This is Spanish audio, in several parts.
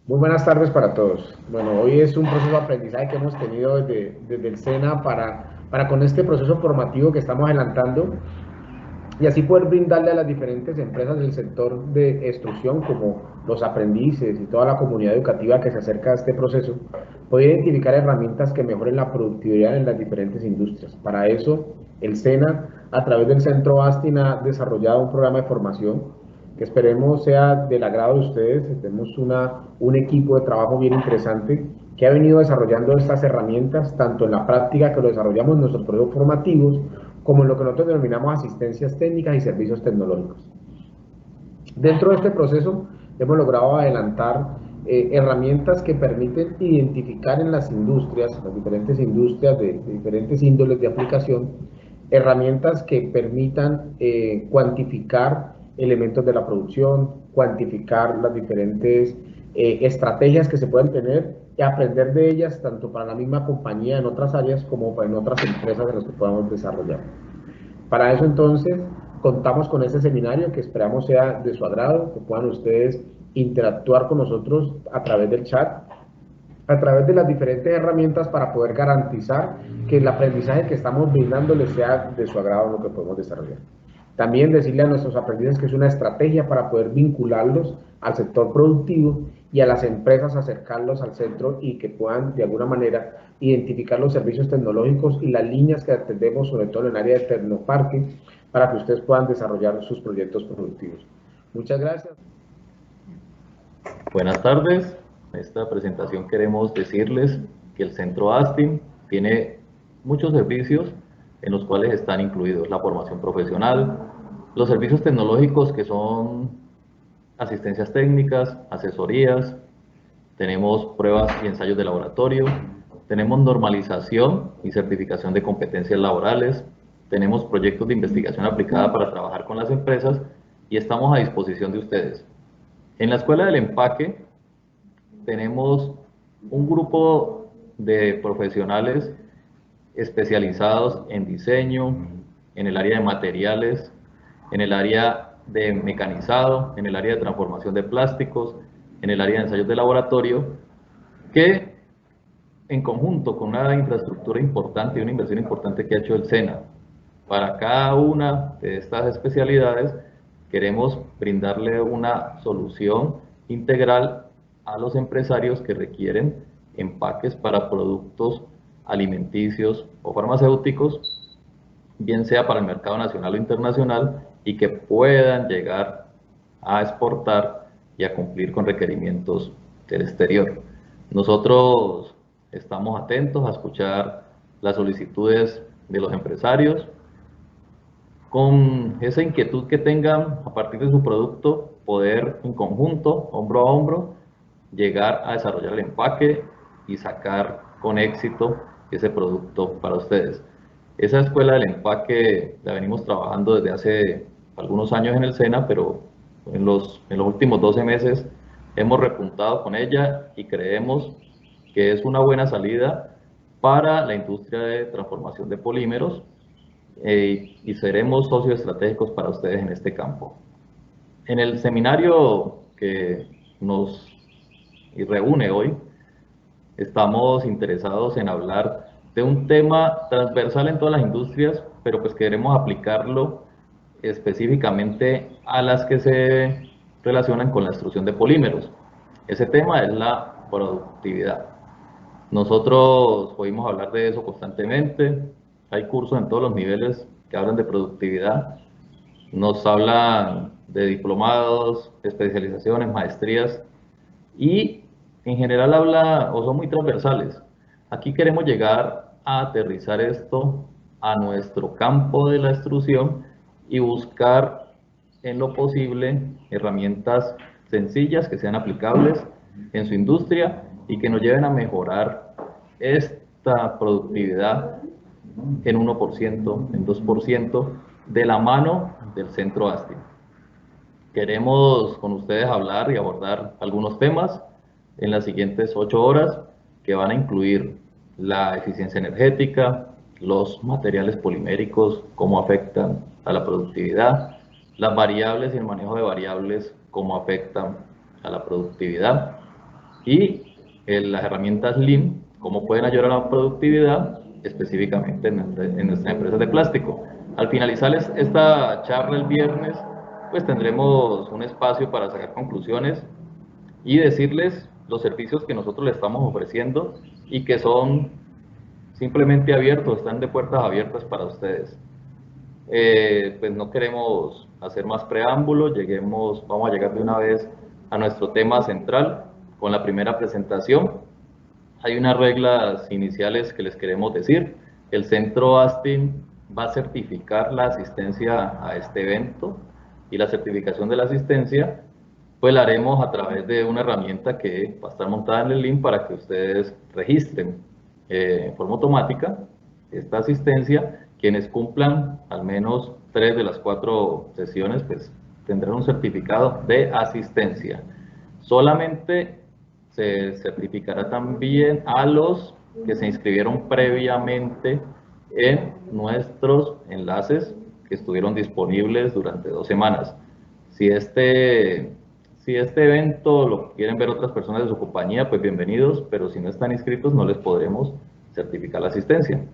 Muy buenas tardes para todos. Bueno, hoy es un proceso de aprendizaje que hemos tenido desde el SENA para con este proceso formativo que estamos adelantando y así poder brindarle a las diferentes empresas del sector de instrucción, como los aprendices y toda la comunidad educativa que se acerca a este proceso, poder identificar herramientas que mejoren la productividad en las diferentes industrias. Para eso, el SENA, a través del Centro Astin, ha desarrollado un programa de formación que esperemos sea del agrado de ustedes. Tenemos un equipo de trabajo bien interesante que ha venido desarrollando estas herramientas, tanto en la práctica que lo desarrollamos en nuestros proyectos formativos, como en lo que nosotros denominamos asistencias técnicas y servicios tecnológicos. Dentro de este proceso hemos logrado adelantar herramientas que permiten identificar en las diferentes industrias de diferentes índoles de aplicación, herramientas que permitan cuantificar elementos de la producción, cuantificar las diferentes estrategias que se pueden tener y aprender de ellas tanto para la misma compañía en otras áreas como en otras empresas en las que podamos desarrollar. Para eso entonces contamos con este seminario que esperamos sea de su agrado, que puedan ustedes interactuar con nosotros a través del chat, a través de las diferentes herramientas para poder garantizar que el aprendizaje que estamos brindando les sea de su agrado lo que podemos desarrollar. También decirle a nuestros aprendices que es una estrategia para poder vincularlos al sector productivo y a las empresas acercarlos al centro y que puedan de alguna manera identificar los servicios tecnológicos y las líneas que atendemos, sobre todo en el área de Tecnoparque, para que ustedes puedan desarrollar sus proyectos productivos. Muchas gracias. Buenas tardes. En esta presentación queremos decirles que el Centro Astin tiene muchos servicios en los cuales están incluidos la formación profesional, los servicios tecnológicos que son asistencias técnicas, asesorías, tenemos pruebas y ensayos de laboratorio, tenemos normalización y certificación de competencias laborales, tenemos proyectos de investigación aplicada para trabajar con las empresas y estamos a disposición de ustedes. En la Escuela del Empaque tenemos un grupo de profesionales especializados en diseño, en el área de materiales, en el área de mecanizado, en el área de transformación de plásticos, en el área de ensayos de laboratorio, que en conjunto con una infraestructura importante y una inversión importante que ha hecho el SENA para cada una de estas especialidades, queremos brindarle una solución integral a los empresarios que requieren empaques para productos alimenticios o farmacéuticos, bien sea para el mercado nacional o internacional, y que puedan llegar a exportar y a cumplir con requerimientos del exterior. Nosotros estamos atentos a escuchar las solicitudes de los empresarios con esa inquietud que tengan a partir de su producto, poder en conjunto, hombro a hombro, llegar a desarrollar el empaque y sacar con éxito ese producto para ustedes. Esa escuela del empaque la venimos trabajando desde hace algunos años en el SENA, pero en los últimos 12 meses hemos repuntado con ella y creemos que es una buena salida para la industria de transformación de polímeros, y seremos socios estratégicos para ustedes en este campo. En el seminario que nos reúne hoy, estamos interesados en hablar de un tema transversal en todas las industrias, pero pues queremos aplicarlo específicamente a las que se relacionan con la extrusión de polímeros. Ese tema es la productividad. Nosotros oímos hablar de eso constantemente, hay cursos en todos los niveles que hablan de productividad, nos hablan de diplomados, especializaciones, maestrías, y en general habla o son muy transversales. Aquí queremos llegar a aterrizar esto a nuestro campo de la extrusión y buscar en lo posible herramientas sencillas que sean aplicables en su industria y que nos lleven a mejorar esta productividad en 1%, en 2%, de la mano del Centro ASTI. Queremos con ustedes hablar y abordar algunos temas en las siguientes 8 horas que van a incluir la eficiencia energética, los materiales poliméricos, cómo afectan a la productividad, las variables y el manejo de variables, cómo afectan a la productividad, y las herramientas Lean, cómo pueden ayudar a la productividad específicamente en nuestra empresa de plástico. Al finalizar esta charla el viernes, pues tendremos un espacio para sacar conclusiones y decirles los servicios que nosotros le estamos ofreciendo y que son simplemente abiertos, están de puertas abiertas para ustedes. Pues no queremos hacer más preámbulos, vamos a llegar de una vez a nuestro tema central con la primera presentación. Hay unas reglas iniciales que les queremos decir. El centro ASTIN va a certificar la asistencia a este evento y la certificación de la asistencia pues la haremos a través de una herramienta que va a estar montada en el link para que ustedes registren en forma automática esta asistencia. Quienes cumplan al menos 3 de las 4 sesiones pues tendrán un certificado de asistencia. Solamente se certificará también a los que se inscribieron previamente en nuestros enlaces que estuvieron disponibles durante 2 semanas. Si este evento lo quieren ver otras personas de su compañía, pues bienvenidos, pero si no están inscritos no les podremos certificar la asistencia.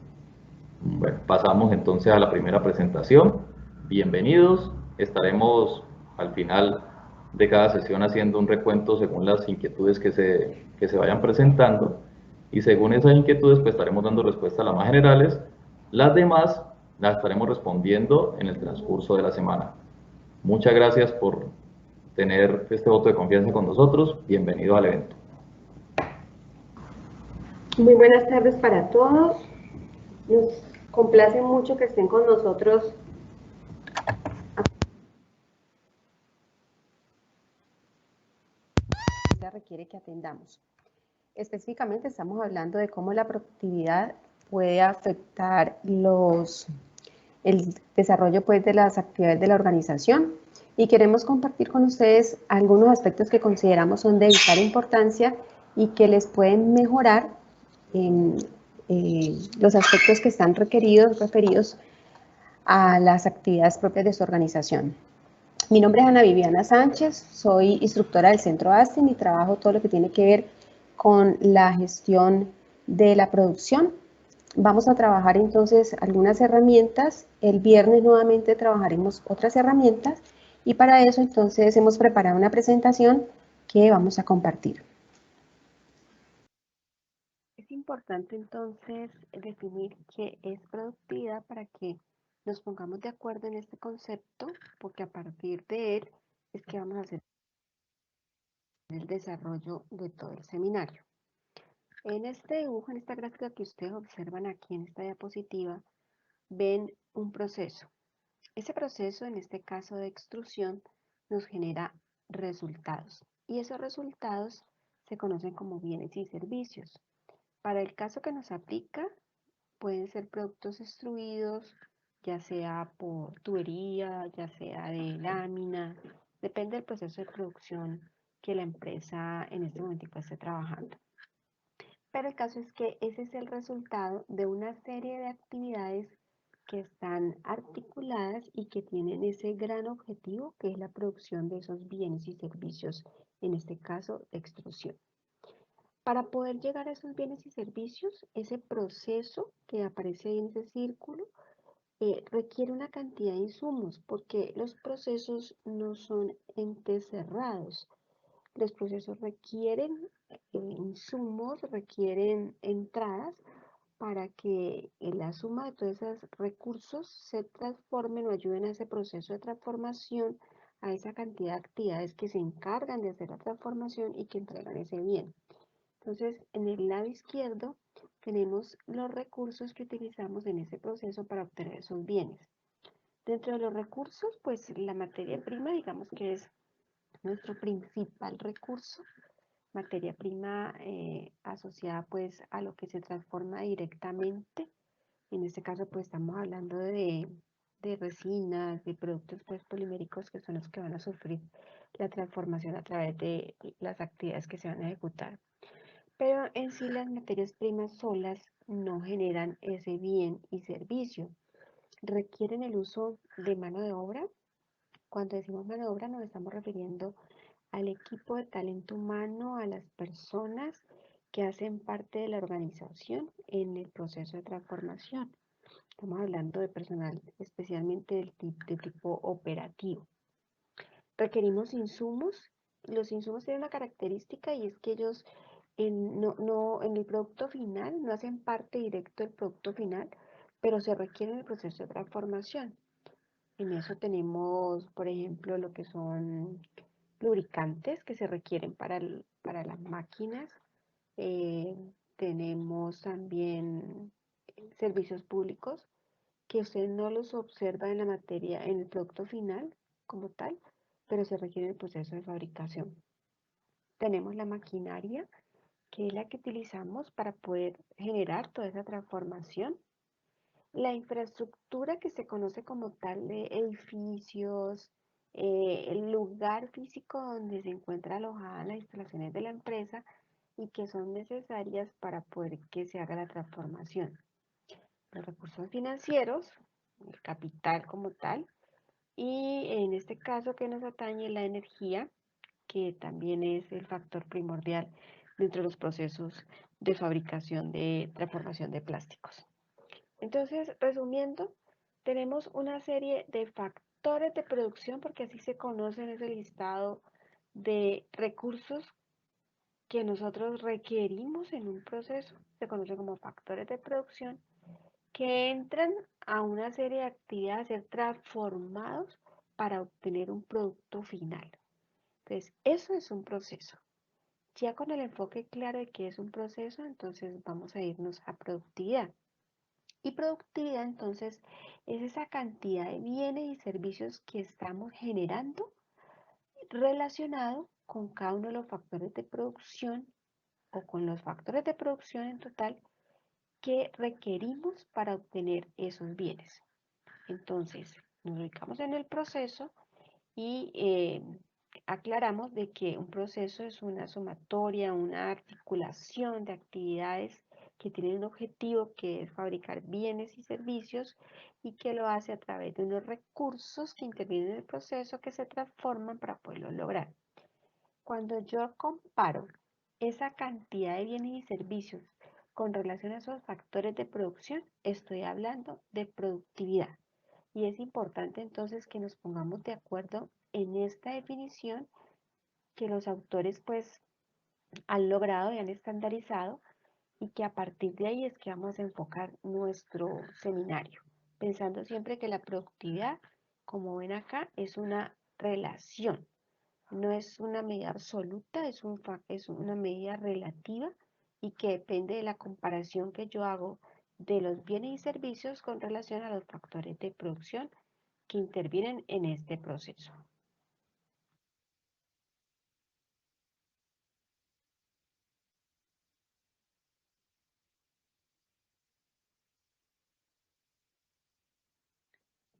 Bueno, pasamos entonces a la primera presentación. Bienvenidos, estaremos al final de cada sesión haciendo un recuento según las inquietudes que se vayan presentando y según esas inquietudes pues estaremos dando respuesta a las más generales, las demás las estaremos respondiendo en el transcurso de la semana. Muchas gracias por tener este voto de confianza con nosotros. Bienvenido al evento. Muy buenas tardes para todos. Nos complace mucho que estén con nosotros. Requiere que atendamos. Específicamente estamos hablando de cómo la productividad puede afectar el desarrollo pues, de las actividades de la organización y queremos compartir con ustedes algunos aspectos que consideramos son de vital importancia y que les pueden mejorar los aspectos que están referidos a las actividades propias de su organización. Mi nombre es Ana Viviana Sánchez, soy instructora del Centro ASTIN y trabajo todo lo que tiene que ver con la gestión de la producción. Vamos a trabajar entonces algunas herramientas. El viernes nuevamente trabajaremos otras herramientas y para eso entonces hemos preparado una presentación que vamos a compartir. Es importante entonces definir qué es productividad para que nos pongamos de acuerdo en este concepto, porque a partir de él es que vamos a hacer el desarrollo de todo el seminario. En este dibujo, en esta gráfica que ustedes observan aquí en esta diapositiva, ven un proceso. Ese proceso, en este caso de extrusión, nos genera resultados y esos resultados se conocen como bienes y servicios. Para el caso que nos aplica, pueden ser productos extruidos, ya sea por tubería, ya sea de lámina, depende del proceso de producción que la empresa en este momento esté trabajando. Pero el caso es que ese es el resultado de una serie de actividades que están articuladas y que tienen ese gran objetivo que es la producción de esos bienes y servicios, en este caso de extrusión. Para poder llegar a esos bienes y servicios, ese proceso que aparece ahí en ese círculo requiere una cantidad de insumos porque los procesos no son entes cerrados. Los procesos requieren insumos, requieren entradas para que la suma de todos esos recursos se transformen o ayuden a ese proceso de transformación, a esa cantidad de actividades que se encargan de hacer la transformación y que entregan ese bien. Entonces, en el lado izquierdo tenemos los recursos que utilizamos en ese proceso para obtener esos bienes. Dentro de los recursos, pues la materia prima, digamos que es nuestro principal recurso, materia prima asociada pues a lo que se transforma directamente. En este caso pues estamos hablando de resinas, de productos pues poliméricos que son los que van a sufrir la transformación a través de las actividades que se van a ejecutar. Pero en sí las materias primas solas no generan ese bien y servicio. Requieren el uso de mano de obra. Cuando decimos mano de obra nos estamos refiriendo al equipo de talento humano, a las personas que hacen parte de la organización en el proceso de transformación. Estamos hablando de personal especialmente de tipo operativo. Requerimos insumos. Los insumos tienen una característica y es que ellos en el producto final no hacen parte directa del producto final, pero se requieren en el proceso de transformación. En eso tenemos, por ejemplo, lo que son lubricantes que se requieren para las máquinas. Eh, tenemos también servicios públicos que usted no los observa en la materia, en el producto final como tal, pero se requiere en el proceso de fabricación. Tenemos la maquinaria, que es la que utilizamos para poder generar toda esa transformación. La infraestructura que se conoce como tal de edificios, el lugar físico donde se encuentra alojada las instalaciones de la empresa y que son necesarias para poder que se haga la transformación. Los recursos financieros, el capital como tal, y en este caso que nos atañe la energía, que también es el factor primordial dentro de los procesos de fabricación de transformación de plásticos. Entonces, resumiendo, tenemos una serie de factores de producción, porque así se conoce en ese listado de recursos que nosotros requerimos en un proceso, se conoce como factores de producción, que entran a una serie de actividades a ser transformados para obtener un producto final. Entonces, eso es un proceso. Ya con el enfoque claro de que es un proceso, entonces vamos a irnos a productividad. Y productividad entonces es esa cantidad de bienes y servicios que estamos generando relacionado con cada uno de los factores de producción o con los factores de producción en total que requerimos para obtener esos bienes. Entonces, nos ubicamos en el proceso y aclaramos de que un proceso es una sumatoria, una articulación de actividades que tienen un objetivo que es fabricar bienes y servicios y que lo hace a través de unos recursos que intervienen en el proceso que se transforman para poderlo lograr. Cuando yo comparo esa cantidad de bienes y servicios con relación a esos factores de producción, estoy hablando de productividad. Y es importante entonces que nos pongamos de acuerdo en esta definición que los autores pues han logrado y han estandarizado y que a partir de ahí es que vamos a enfocar nuestro seminario, pensando siempre que la productividad, como ven acá, es una relación, no es una medida absoluta, es una medida relativa y que depende de la comparación que yo hago de los bienes y servicios con relación a los factores de producción que intervienen en este proceso.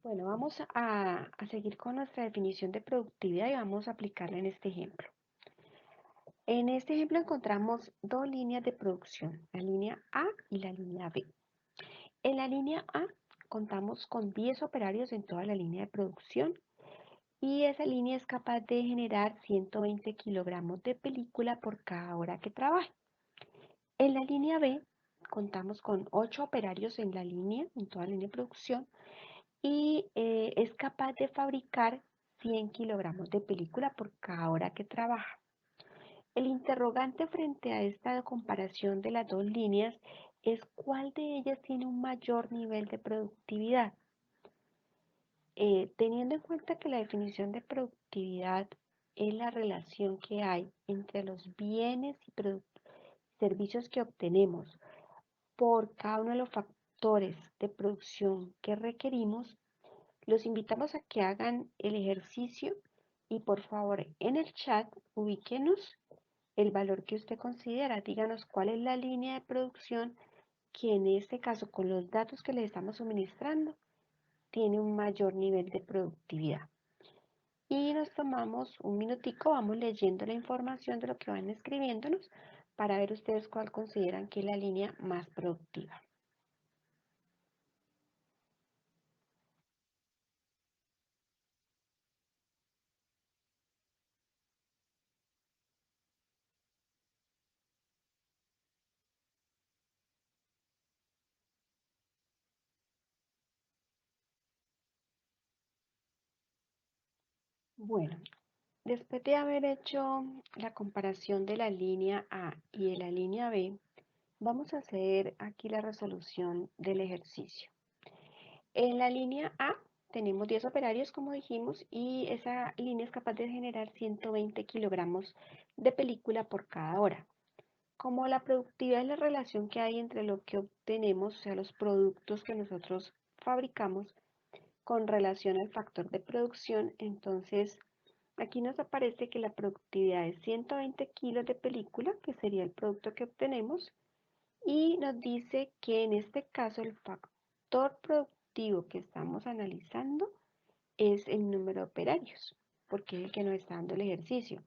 Bueno, vamos a seguir con nuestra definición de productividad y vamos a aplicarla en este ejemplo. En este ejemplo encontramos dos líneas de producción, la línea A y la línea B. En la línea A contamos con 10 operarios en toda la línea de producción y esa línea es capaz de generar 120 kilogramos de película por cada hora que trabaje. En la línea B contamos con 8 operarios en la línea, en toda la línea de producción, y es capaz de fabricar 100 kilogramos de película por cada hora que trabaja. El interrogante frente a esta comparación de las dos líneas es cuál de ellas tiene un mayor nivel de productividad. Teniendo en cuenta que la definición de productividad es la relación que hay entre los bienes y servicios que obtenemos por cada uno de los factores de producción que requerimos, los invitamos a que hagan el ejercicio y por favor en el chat ubíquenos el valor que usted considera. Díganos cuál es la línea de producción que en este caso con los datos que les estamos suministrando tiene un mayor nivel de productividad. Y nos tomamos un minutico, vamos leyendo la información de lo que van escribiéndonos para ver ustedes cuál consideran que es la línea más productiva. Bueno, después de haber hecho la comparación de la línea A y de la línea B, vamos a hacer aquí la resolución del ejercicio. En la línea A tenemos 10 operarios, como dijimos, y esa línea es capaz de generar 120 kilogramos de película por cada hora. Como la productividad es la relación que hay entre lo que obtenemos, o sea, los productos que nosotros fabricamos, con relación al factor de producción, entonces aquí nos aparece que la productividad es 120 kilos de película, que sería el producto que obtenemos, y nos dice que en este caso el factor productivo que estamos analizando es el número de operarios, porque es el que nos está dando el ejercicio.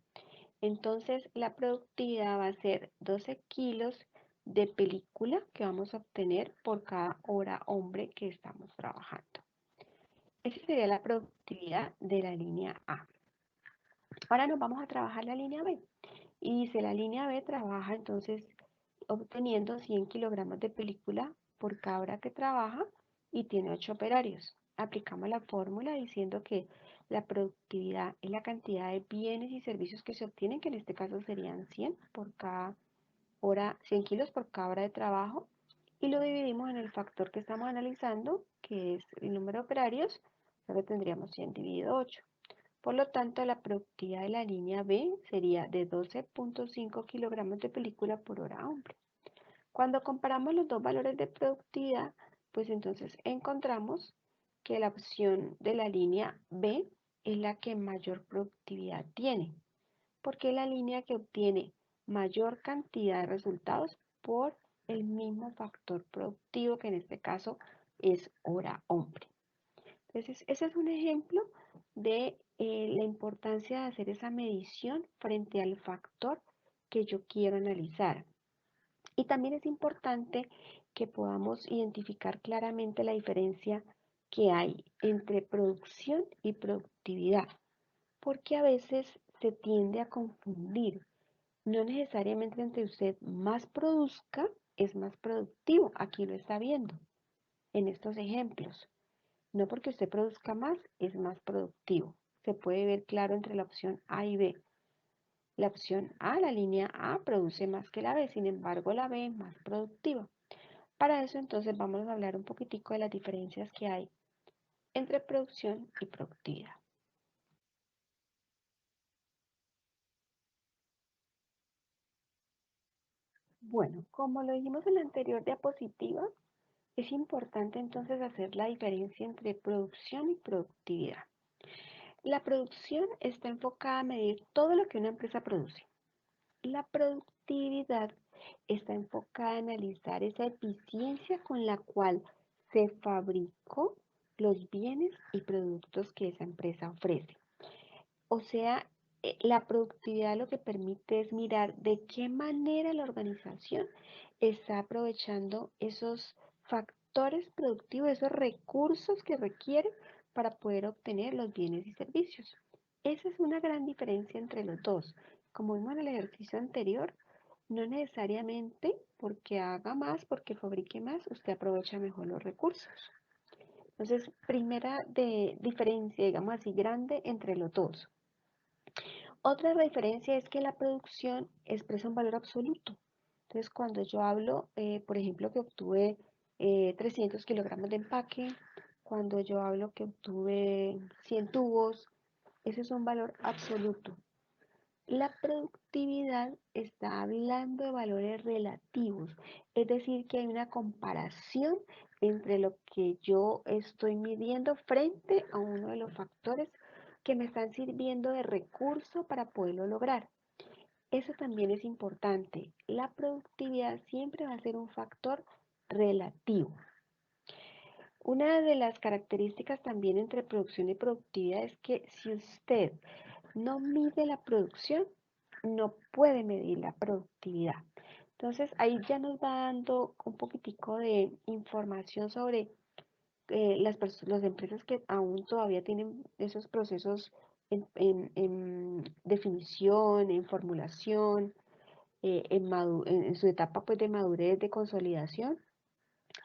Entonces la productividad va a ser 12 kilos de película que vamos a obtener por cada hora hombre que estamos trabajando. Esa sería la productividad de la línea A. Ahora nos vamos a trabajar la línea B. Y dice, la línea B trabaja entonces obteniendo 100 kilogramos de película por cada hora que trabaja y tiene 8 operarios. Aplicamos la fórmula diciendo que la productividad es la cantidad de bienes y servicios que se obtienen, que en este caso serían 100 por cada hora, 100 kilos por cada hora de trabajo, y lo dividimos en el factor que estamos analizando, que es el número de operarios, ahora tendríamos 100 dividido 8. Por lo tanto, la productividad de la línea B sería de 12.5 kilogramos de película por hora hombre. Cuando comparamos los dos valores de productividad, pues entonces encontramos que la opción de la línea B es la que mayor productividad tiene, porque es la línea que obtiene mayor cantidad de resultados por el mismo factor productivo, que en este caso es hora hombre. Entonces, ese es un ejemplo de la importancia de hacer esa medición frente al factor que yo quiero analizar. Y también es importante que podamos identificar claramente la diferencia que hay entre producción y productividad, porque a veces se tiende a confundir. No necesariamente entre usted más produzca es más productivo. Aquí lo está viendo en estos ejemplos. No porque usted produzca más es más productivo. Se puede ver claro entre la opción A y B. La opción A, la línea A, produce más que la B, sin embargo la B es más productiva. Para eso entonces vamos a hablar un poquitico de las diferencias que hay entre producción y productividad. Bueno, como lo dijimos en la anterior diapositiva, es importante entonces hacer la diferencia entre producción y productividad. La producción está enfocada a medir todo lo que una empresa produce. La productividad está enfocada a analizar esa eficiencia con la cual se fabricó los bienes y productos que esa empresa ofrece. O sea, la productividad lo que permite es mirar de qué manera la organización está aprovechando esos factores productivos, esos recursos que requiere para poder obtener los bienes y servicios. Esa es una gran diferencia entre los dos. Como vimos en el ejercicio anterior, no necesariamente porque haga más, porque fabrique más, usted aprovecha mejor los recursos. Entonces, primera diferencia, digamos así, grande entre los dos. Otra diferencia es que la producción expresa un valor absoluto. Entonces, cuando yo hablo, por ejemplo, que obtuve 300 kilogramos de empaque, cuando yo hablo que obtuve 100 tubos, ese es un valor absoluto. La productividad está hablando de valores relativos, es decir, que hay una comparación entre lo que yo estoy midiendo frente a uno de los factores que me están sirviendo de recurso para poderlo lograr. Eso también es importante. La productividad siempre va a ser un factor relativo. Una de las características también entre producción y productividad es que si usted no mide la producción, no puede medir la productividad. Entonces ahí ya nos va dando un poquitico de información sobre las empresas que aún todavía tienen esos procesos en definición, en formulación, en su etapa pues, de madurez, de consolidación.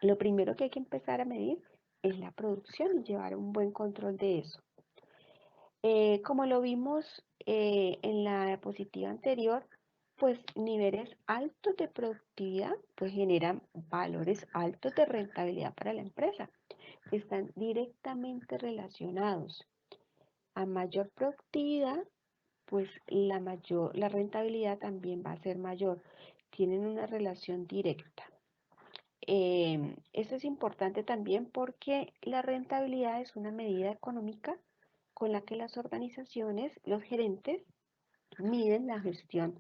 Lo primero que hay que empezar a medir es la producción y llevar un buen control de eso. Como lo vimos en la diapositiva anterior, pues niveles altos de productividad pues generan valores altos de rentabilidad para la empresa. Están directamente relacionados. A mayor productividad, pues la rentabilidad también va a ser mayor. Tienen una relación directa. Esto es importante también porque la rentabilidad es una medida económica con la que las organizaciones, los gerentes, miden la gestión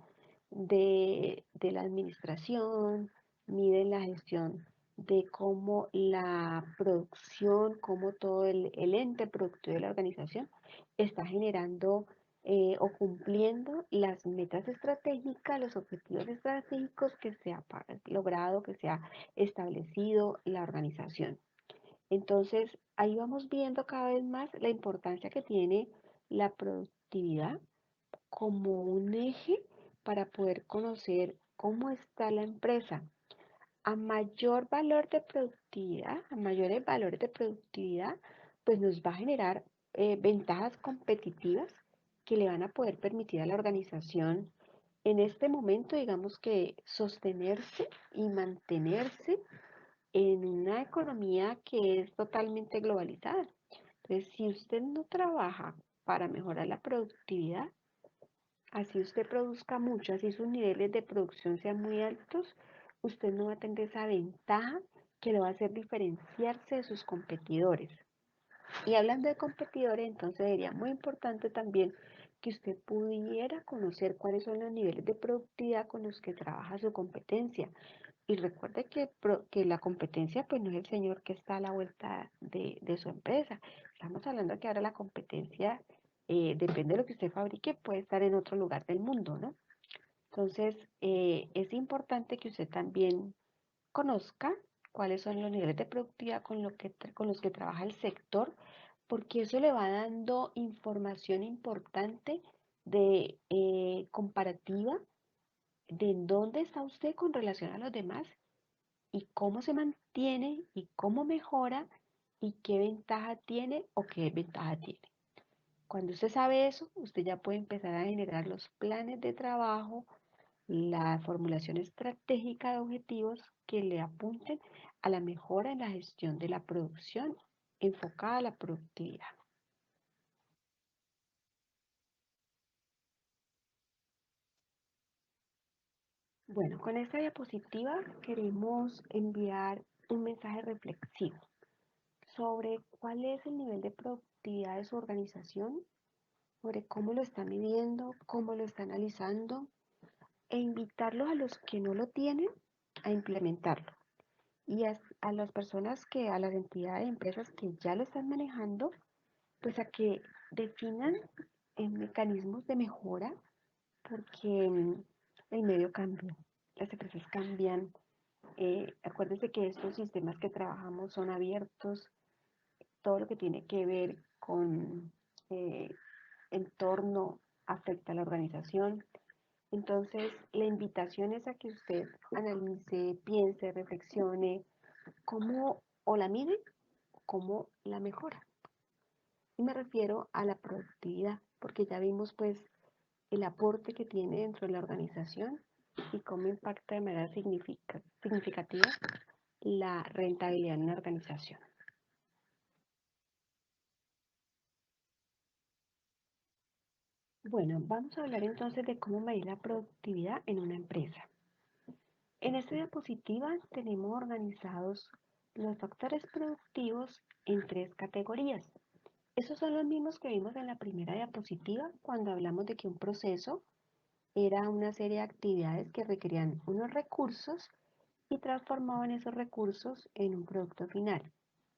de la administración, miden la gestión de cómo la producción, cómo todo el ente productivo de la organización está generando o cumpliendo las metas estratégicas, los objetivos estratégicos que se ha logrado, que se ha establecido la organización. Entonces, ahí vamos viendo cada vez más la importancia que tiene la productividad como un eje para poder conocer cómo está la empresa. A mayor valor de productividad, a mayores valores de productividad, pues nos va a generar ventajas competitivas que le van a poder permitir a la organización en este momento, digamos que sostenerse y mantenerse en una economía que es totalmente globalizada. Entonces, si usted no trabaja para mejorar la productividad, así usted produzca mucho, así sus niveles de producción sean muy altos, usted no va a tener esa ventaja que le va a hacer diferenciarse de sus competidores. Y hablando de competidores, entonces sería muy importante también que usted pudiera conocer cuáles son los niveles de productividad con los que trabaja su competencia. Y recuerde que la competencia pues no es el señor que está a la vuelta de su empresa. Estamos hablando que ahora la competencia, depende de lo que usted fabrique, puede estar en otro lugar del mundo, ¿no? Entonces, es importante que usted también conozca cuáles son los niveles de productividad con los que trabaja el sector, porque eso le va dando información importante de comparativa de en dónde está usted con relación a los demás y cómo se mantiene y cómo mejora y qué ventaja tiene o qué desventaja tiene. Cuando usted sabe eso, usted ya puede empezar a generar los planes de trabajo, la formulación estratégica de objetivos que le apunten a la mejora en la gestión de la producción enfocada a la productividad. Bueno, con esta diapositiva queremos enviar un mensaje reflexivo sobre cuál es el nivel de productividad de su organización, sobre cómo lo está midiendo, cómo lo está analizando e invitarlos a los que no lo tienen a implementarlo. Y a las personas a las entidades, empresas que ya lo están manejando, pues a que definan mecanismos de mejora porque el medio cambia, las empresas cambian. Acuérdense que estos sistemas que trabajamos son abiertos, todo lo que tiene que ver con eh, entorno afecta a la organización. Entonces, la invitación es a que usted analice, piense, reflexione cómo o la mide o cómo la mejora. Y me refiero a la productividad, porque ya vimos pues el aporte que tiene dentro de la organización y cómo impacta de manera significativa la rentabilidad en la organización. Bueno, vamos a hablar entonces de cómo medir la productividad en una empresa. En esta diapositiva tenemos organizados los factores productivos en tres categorías. Esos son los mismos que vimos en la primera diapositiva cuando hablamos de que un proceso era una serie de actividades que requerían unos recursos y transformaban esos recursos en un producto final.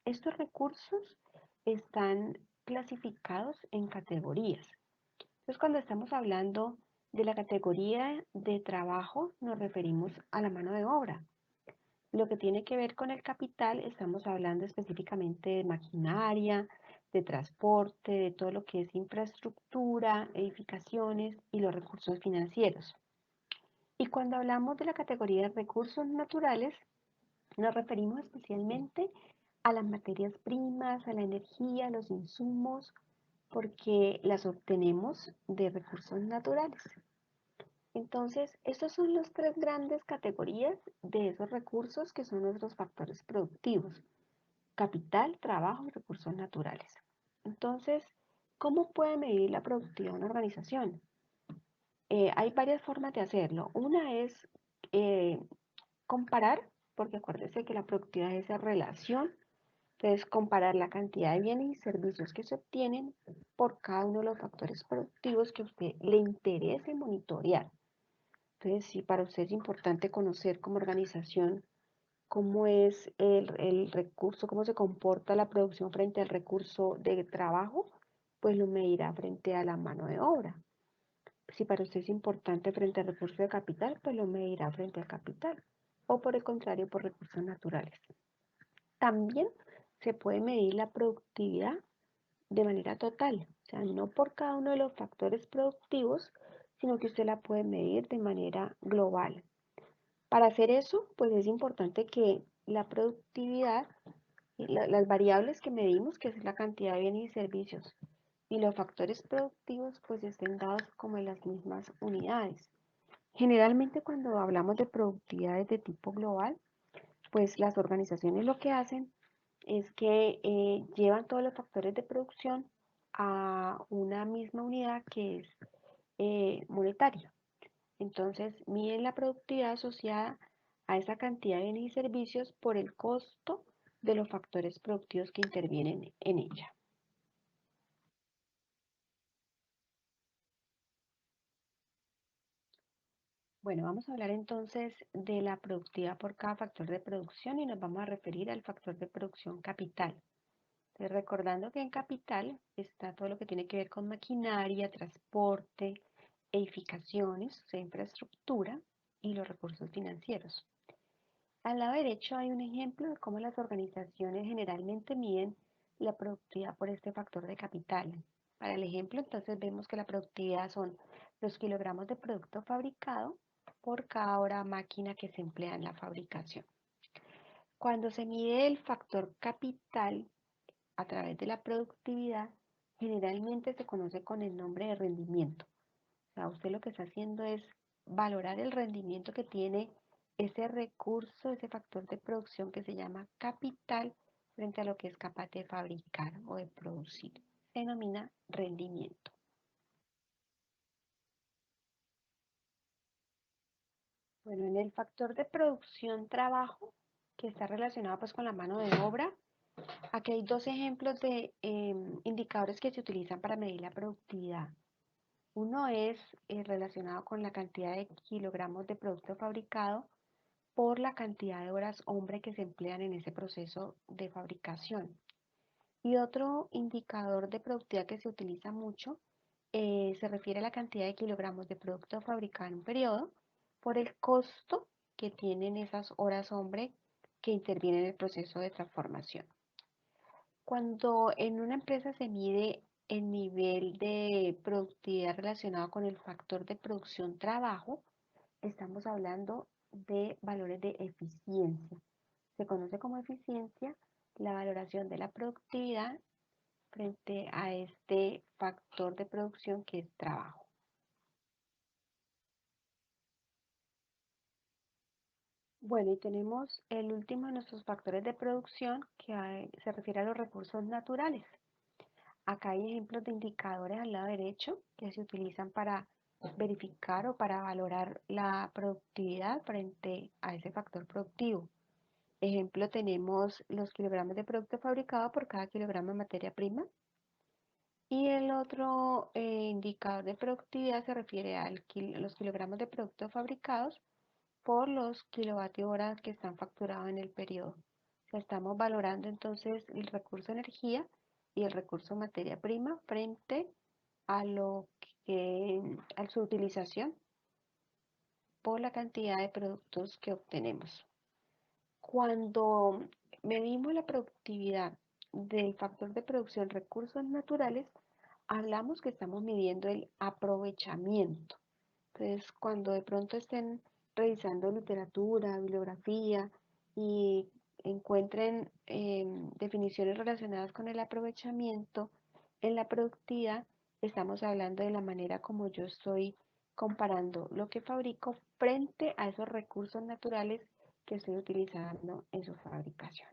Estos recursos están clasificados en categorías. Entonces, cuando estamos hablando de la categoría de trabajo, nos referimos a la mano de obra. Lo que tiene que ver con el capital, estamos hablando específicamente de maquinaria, de transporte, de todo lo que es infraestructura, edificaciones y los recursos financieros. Y cuando hablamos de la categoría de recursos naturales, nos referimos especialmente a las materias primas, a la energía, a los insumos porque las obtenemos de recursos naturales. Entonces, estas son las tres grandes categorías de esos recursos que son nuestros factores productivos: capital, trabajo y recursos naturales. Entonces, ¿cómo puede medir la productividad una organización? Hay varias formas de hacerlo. Una es eh, comparar, porque acuérdese que la productividad es esa relación. Entonces, comparar la cantidad de bienes y servicios que se obtienen por cada uno de los factores productivos que a usted le interese monitorear. Entonces, si para usted es importante conocer como organización cómo es el recurso, cómo se comporta la producción frente al recurso de trabajo, pues lo medirá frente a la mano de obra. Si para usted es importante frente al recurso de capital, pues lo medirá frente al capital. O por el contrario, por recursos naturales. También se puede medir la productividad de manera total, o sea, no por cada uno de los factores productivos, sino que usted la puede medir de manera global. Para hacer eso, pues es importante que la productividad, las variables que medimos, que es la cantidad de bienes y servicios, y los factores productivos, pues estén dados como en las mismas unidades. Generalmente cuando hablamos de productividades de tipo global, pues las organizaciones lo que hacen es que llevan todos los factores de producción a una misma unidad que es monetaria. Entonces, miden la productividad asociada a esa cantidad de bienes y servicios por el costo de los factores productivos que intervienen en ella. Bueno, vamos a hablar entonces de la productividad por cada factor de producción y nos vamos a referir al factor de producción capital. Entonces, recordando que en capital está todo lo que tiene que ver con maquinaria, transporte, edificaciones, o sea, infraestructura y los recursos financieros. Al lado derecho hay un ejemplo de cómo las organizaciones generalmente miden la productividad por este factor de capital. Para el ejemplo, entonces vemos que la productividad son los kilogramos de producto fabricado por cada hora máquina que se emplea en la fabricación. Cuando se mide el factor capital a través de la productividad, generalmente se conoce con el nombre de rendimiento. O sea, usted lo que está haciendo es valorar el rendimiento que tiene ese recurso, ese factor de producción que se llama capital frente a lo que es capaz de fabricar o de producir. Se denomina rendimiento. Bueno, en el factor de producción trabajo, que está relacionado pues con la mano de obra, aquí hay dos ejemplos de indicadores que se utilizan para medir la productividad. Uno es relacionado con la cantidad de kilogramos de producto fabricado por la cantidad de horas hombre que se emplean en ese proceso de fabricación. Y otro indicador de productividad que se utiliza mucho se refiere a la cantidad de kilogramos de producto fabricado en un periodo por el costo que tienen esas horas hombre que intervienen en el proceso de transformación. Cuando en una empresa se mide el nivel de productividad relacionado con el factor de producción trabajo, estamos hablando de valores de eficiencia. Se conoce como eficiencia la valoración de la productividad frente a este factor de producción que es trabajo. Bueno, y tenemos el último de nuestros factores de producción que se refiere a los recursos naturales. Acá hay ejemplos de indicadores al lado derecho que se utilizan para verificar o para valorar la productividad frente a ese factor productivo. Ejemplo, tenemos los kilogramos de producto fabricado por cada kilogramo de materia prima. Y el otro indicador de productividad se refiere a los kilogramos de productos fabricados por los kilovatios hora que están facturados en el periodo. O sea, estamos valorando entonces el recurso energía y el recurso materia prima frente a a su utilización por la cantidad de productos que obtenemos. Cuando medimos la productividad del factor de producción recursos naturales, hablamos que estamos midiendo el aprovechamiento. Entonces, cuando de pronto estén revisando literatura, bibliografía y encuentren definiciones relacionadas con el aprovechamiento, En la productividad estamos hablando de la manera como yo estoy comparando lo que fabrico frente a esos recursos naturales que estoy utilizando en su fabricación.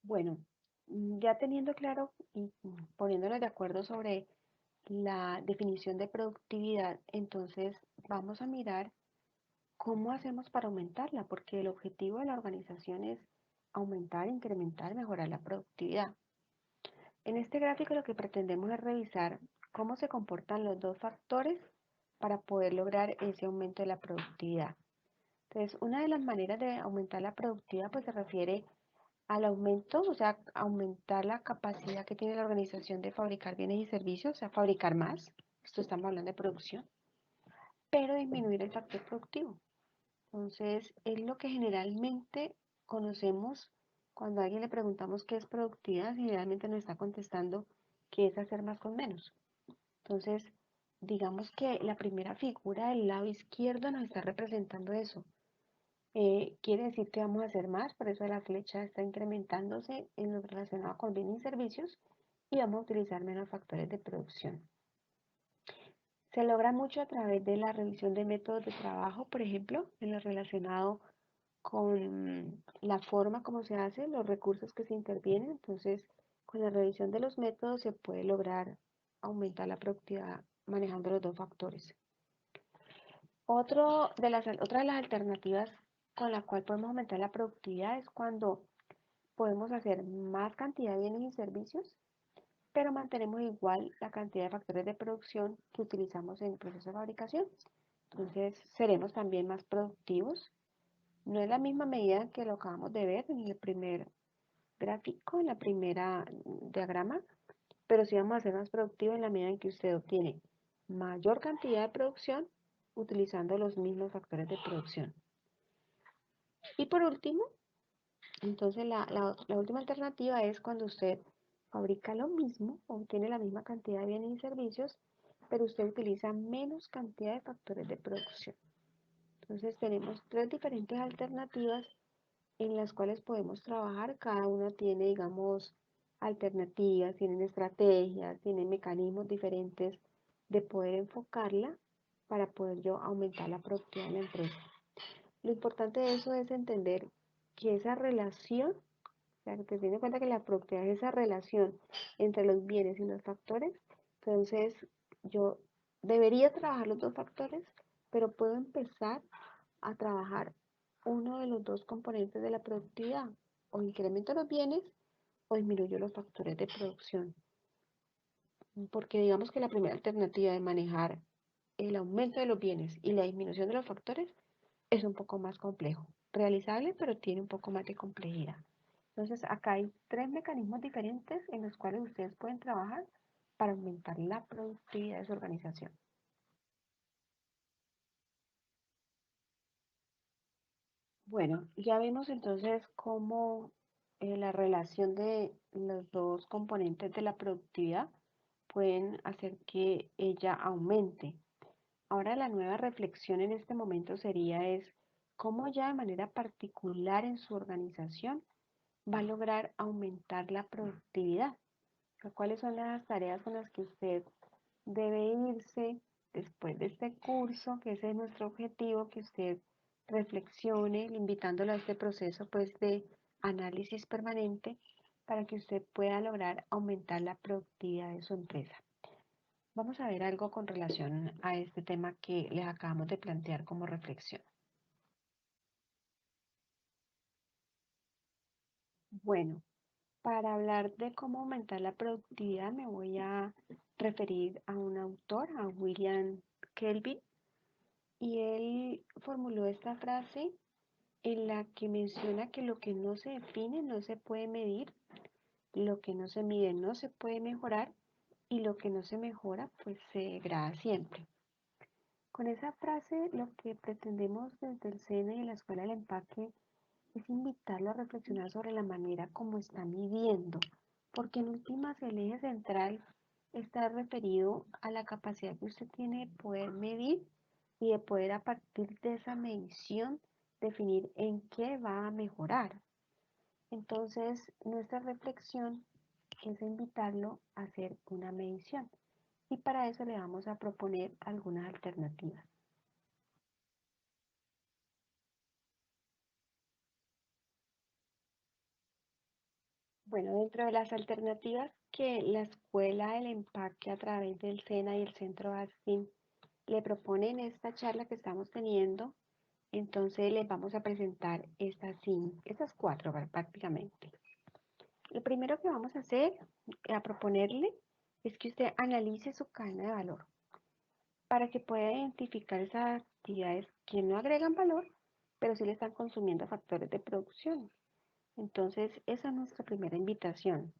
Bueno, ya teniendo claro y poniéndonos de acuerdo sobre la definición de productividad, entonces vamos a mirar cómo hacemos para aumentarla, porque el objetivo de la organización es aumentar, incrementar, mejorar la productividad. En este gráfico lo que pretendemos es revisar cómo se comportan los dos factores para poder lograr ese aumento de la productividad. Entonces, una de las maneras de aumentar la productividad pues se refiere al aumento, o sea, aumentar la capacidad que tiene la organización de fabricar bienes y servicios, o sea, fabricar más. Esto estamos hablando de producción, pero disminuir el factor productivo. Entonces, es lo que generalmente conocemos cuando a alguien le preguntamos qué es productividad, generalmente nos está contestando que es hacer más con menos. Entonces, digamos que la primera figura del lado izquierdo nos está representando eso. Quiere decir que vamos a hacer más, por eso la flecha está incrementándose en lo relacionado con bienes y servicios y vamos a utilizar menos factores de producción. Se logra mucho a través de la revisión de métodos de trabajo, por ejemplo, en lo relacionado con la forma como se hace, los recursos que se intervienen. Entonces, con la revisión de los métodos se puede lograr aumentar la productividad manejando los dos factores. Otra de las alternativas con la cual podemos aumentar la productividad es cuando podemos hacer más cantidad de bienes y servicios, pero mantenemos igual la cantidad de factores de producción que utilizamos en el proceso de fabricación. Entonces, seremos también más productivos. No es la misma medida que lo acabamos de ver en el primer gráfico, en la primera diagrama, pero sí vamos a ser más productivos en la medida en que usted obtiene mayor cantidad de producción utilizando los mismos factores de producción. Y por último, entonces la última alternativa es cuando usted fabrica lo mismo, obtiene la misma cantidad de bienes y servicios, pero usted utiliza menos cantidad de factores de producción. Entonces tenemos tres diferentes alternativas en las cuales podemos trabajar. Cada una tiene, digamos, alternativas, tienen estrategias, tienen mecanismos diferentes de poder enfocarla para poder yo aumentar la productividad en la empresa. Lo importante de eso es entender que esa relación, o sea, que teniendo en cuenta que la productividad es esa relación entre los bienes y los factores, entonces yo debería trabajar los dos factores, pero puedo empezar a trabajar uno de los dos componentes de la productividad, o incremento los bienes o disminuyo los factores de producción. Porque digamos que la primera alternativa de manejar el aumento de los bienes y la disminución de los factores es un poco más complejo, realizable, pero tiene un poco más de complejidad. Entonces, acá hay tres mecanismos diferentes en los cuales ustedes pueden trabajar para aumentar la productividad de su organización. Bueno, ya vimos entonces cómo la relación de los dos componentes de la productividad pueden hacer que ella aumente. Ahora la nueva reflexión en este momento sería es cómo ya de manera particular en su organización va a lograr aumentar la productividad. ¿Cuáles son las tareas con las que usted debe irse después de este curso? Que ese es nuestro objetivo, que usted reflexione, invitándolo a este proceso pues de análisis permanente para que usted pueda lograr aumentar la productividad de su empresa. Vamos a ver algo con relación a este tema que les acabamos de plantear como reflexión. Bueno, para hablar de cómo aumentar la productividad me voy a referir a un autor, a William Kelvin, y él formuló esta frase en la que menciona que lo que no se define no se puede medir, lo que no se mide no se puede mejorar y lo que no se mejora pues se degrada siempre. Con esa frase lo que pretendemos desde el SENA y la Escuela del Empaque es invitarlo a reflexionar sobre la manera como está midiendo, porque en últimas el eje central está referido a la capacidad que usted tiene de poder medir y de poder a partir de esa medición definir en qué va a mejorar. Entonces, nuestra reflexión es invitarlo a hacer una medición y para eso le vamos a proponer algunas alternativas. Bueno, dentro de las alternativas que la Escuela del Empaque a través del SENA y el Centro ASTIN le propone en esta charla que estamos teniendo, entonces les vamos a presentar estas cuatro prácticamente. Lo primero que vamos a hacer, a proponerle, es que usted analice su cadena de valor para que pueda identificar esas actividades que no agregan valor, pero sí le están consumiendo factores de producción. Entonces, esa es nuestra primera invitación.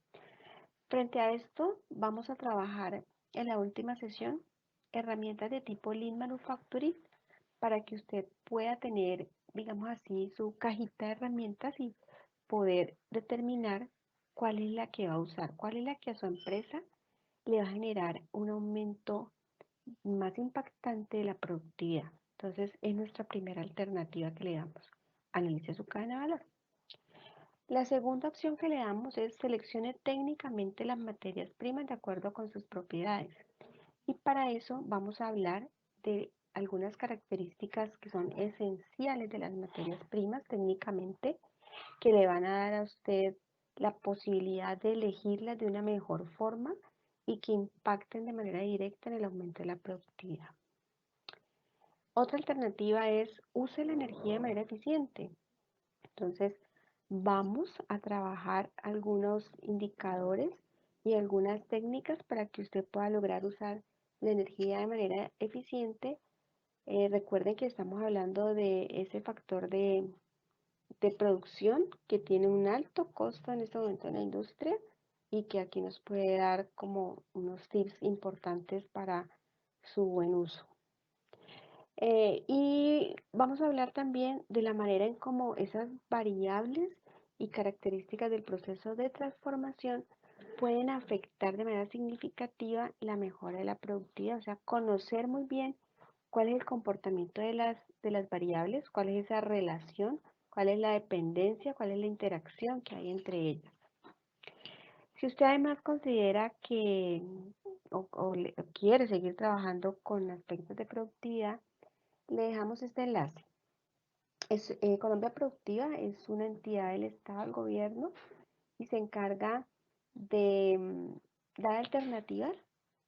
Frente a esto, vamos a trabajar en la última sesión herramientas de tipo Lean Manufacturing para que usted pueda tener, digamos así, su cajita de herramientas y poder determinar cuál es la que va a usar, cuál es la que a su empresa le va a generar un aumento más impactante de la productividad. Entonces, es nuestra primera alternativa que le damos. Analice su cadena de valor. La segunda opción que le damos es seleccione técnicamente las materias primas de acuerdo con sus propiedades. Y para eso vamos a hablar de algunas características que son esenciales de las materias primas técnicamente, que le van a dar a usted la posibilidad de elegirlas de una mejor forma y que impacten de manera directa en el aumento de la productividad. Otra alternativa es use la energía de manera eficiente. Entonces, vamos a trabajar algunos indicadores y algunas técnicas para que usted pueda lograr usar la energía de manera eficiente. Recuerden que estamos hablando de ese factor de producción que tiene un alto costo en este momento en la industria y que aquí nos puede dar como unos tips importantes para su buen uso. Y vamos a hablar también de la manera en cómo esas variables y características del proceso de transformación pueden afectar de manera significativa la mejora de la productividad, o sea, conocer muy bien cuál es el comportamiento de las variables, cuál es esa relación, cuál es la dependencia, cuál es la interacción que hay entre ellas. Si usted además considera que o quiere seguir trabajando con aspectos de productividad, le dejamos este enlace. Colombia Productiva es una entidad del Estado, del gobierno, y se encarga de dar alternativas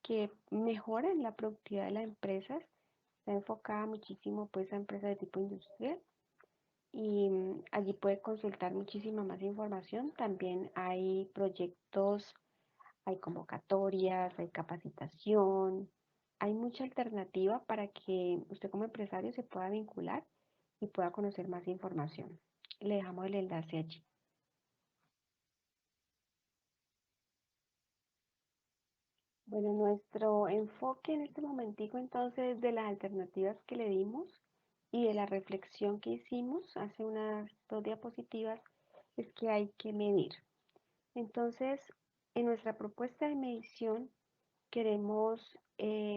que mejoran la productividad de las empresas. Está enfocada muchísimo pues, a empresas de tipo industrial y allí puede consultar muchísima más información. También hay proyectos, hay convocatorias, hay capacitación, hay mucha alternativa para que usted como empresario se pueda vincular y pueda conocer más información. Le dejamos el enlace allí. Bueno, nuestro enfoque en este momentico entonces de las alternativas que le dimos y de la reflexión que hicimos hace unas 2 diapositivas es que hay que medir. Entonces, en nuestra propuesta de medición queremos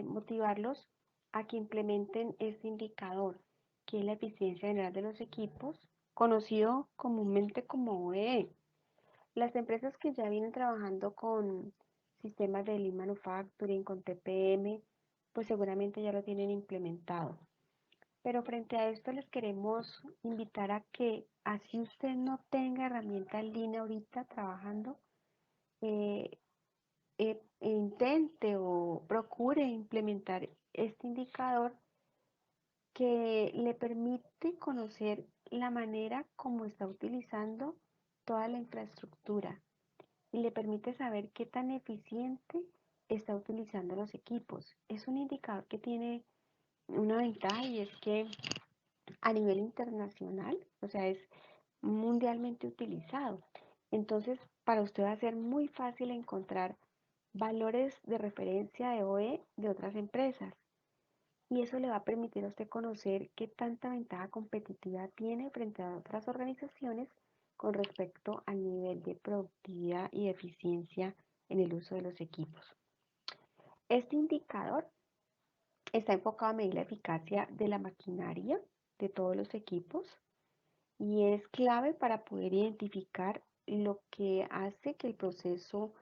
motivarlos a que implementen este indicador, que es la eficiencia general de los equipos, conocido comúnmente como OEE. Las empresas que ya vienen trabajando con sistemas de Lean Manufacturing, con TPM, pues seguramente ya lo tienen implementado. Pero frente a esto les queremos invitar a que así usted no tenga herramienta Lean ahorita trabajando, eh, intente o procure implementar este indicador que le permite conocer la manera como está utilizando toda la infraestructura y le permite saber qué tan eficiente está utilizando los equipos. Es un indicador que tiene una ventaja y es que a nivel internacional, o sea, es mundialmente utilizado. Entonces, para usted va a ser muy fácil encontrar valores de referencia de OE de otras empresas. Y eso le va a permitir a usted conocer qué tanta ventaja competitiva tiene frente a otras organizaciones con respecto al nivel de productividad y eficiencia en el uso de los equipos. Este indicador está enfocado a medir la eficacia de la maquinaria de todos los equipos y es clave para poder identificar lo que hace que el proceso